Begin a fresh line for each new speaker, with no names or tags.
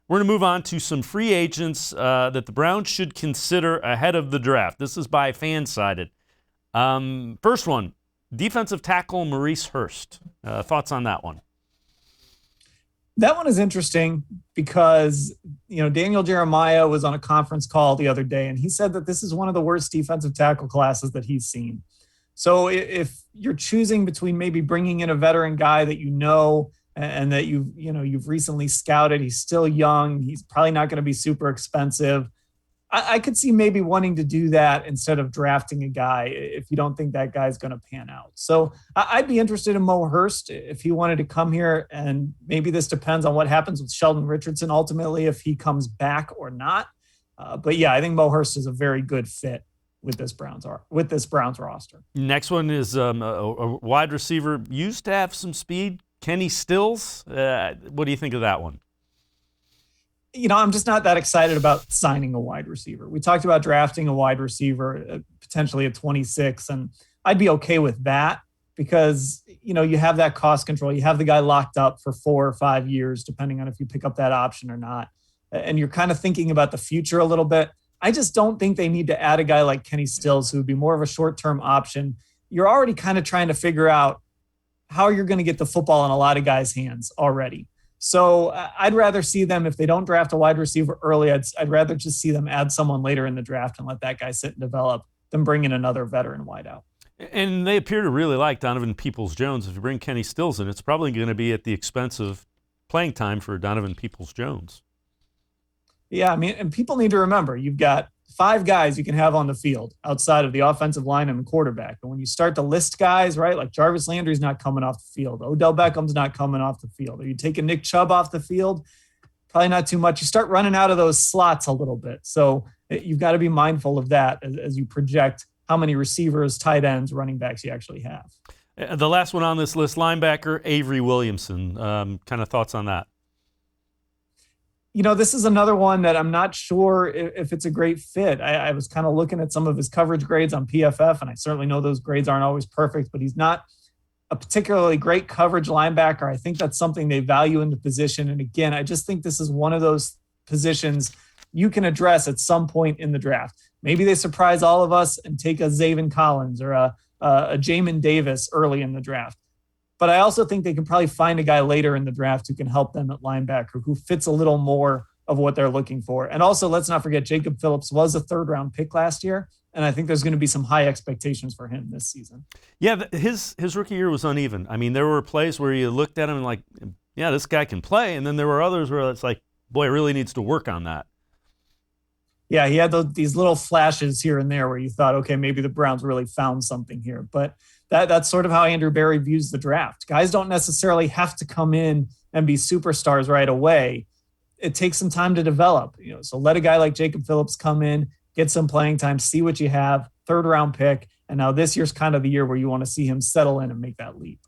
We're going to move on to some free agents that the Browns should consider ahead of the draft. This is by Fansided. First one, defensive tackle Maurice Hurst. Thoughts on that one?
That one is interesting because, Daniel Jeremiah was on a conference call the other day, and he said that this is one of the worst defensive tackle classes that he's seen. So if you're choosing between maybe bringing in a veteran guy that and that you've recently scouted, he's still young, he's probably not going to be super expensive. I could see maybe wanting to do that instead of drafting a guy if you don't think that guy's going to pan out. So I'd be interested in Mo Hurst if he wanted to come here, and maybe this depends on what happens with Sheldon Richardson ultimately, if he comes back or not. But yeah, I think Mo Hurst is a very good fit with this Browns roster. Next
one is a wide receiver, used to have some speed, Kenny Stills. What do you think of that one?
I'm just not that excited about signing a wide receiver. We talked about drafting a wide receiver potentially at 26, and I'd be okay with that because, you have that cost control. You have the guy locked up for 4 or 5 years, depending on if you pick up that option or not. And you're kind of thinking about the future a little bit. I just don't think they need to add a guy like Kenny Stills, who would be more of a short-term option. You're already kind of trying to figure out how you're going to get the football in a lot of guys' hands already. So I'd rather see them, if they don't draft a wide receiver early, I'd rather just see them add someone later in the draft and let that guy sit and develop than bring in another veteran wideout.
And they appear to really like Donovan Peoples-Jones. If you bring Kenny Stills in, it's probably going to be at the expense of playing time for Donovan Peoples-Jones.
Yeah, and people need to remember, you've got 5 guys you can have on the field outside of the offensive line and the quarterback. But when you start to list guys, right, like Jarvis Landry's not coming off the field. Odell Beckham's not coming off the field. Are you taking Nick Chubb off the field? Probably not too much. You start running out of those slots a little bit. So you've got to be mindful of that as you project how many receivers, tight ends, running backs you actually have.
The last one on this list, linebacker Avery Williamson. Kind of thoughts on that?
This is another one that I'm not sure if it's a great fit. I was kind of looking at some of his coverage grades on PFF, and I certainly know those grades aren't always perfect, but he's not a particularly great coverage linebacker. I think that's something they value in the position. And again, I just think this is one of those positions you can address at some point in the draft. Maybe they surprise all of us and take a Zaven Collins or a Jamin Davis early in the draft. But I also think they can probably find a guy later in the draft who can help them at linebacker, who fits a little more of what they're looking for. And also, let's not forget, Jacob Phillips was a 3rd-round pick last year, and I think there's going to be some high expectations for him this season.
Yeah, his rookie year was uneven. There were plays where you looked at him and like, yeah, this guy can play. And then there were others where it's like, boy, really needs to work on that.
Yeah, he had these little flashes here and there where you thought, okay, maybe the Browns really found something here. But that's sort of how Andrew Berry views the draft. Guys don't necessarily have to come in and be superstars right away. It takes some time to develop. So let a guy like Jacob Phillips come in, get some playing time, see what you have, 3rd-round pick, and now this year's kind of the year where you want to see him settle in and make that leap.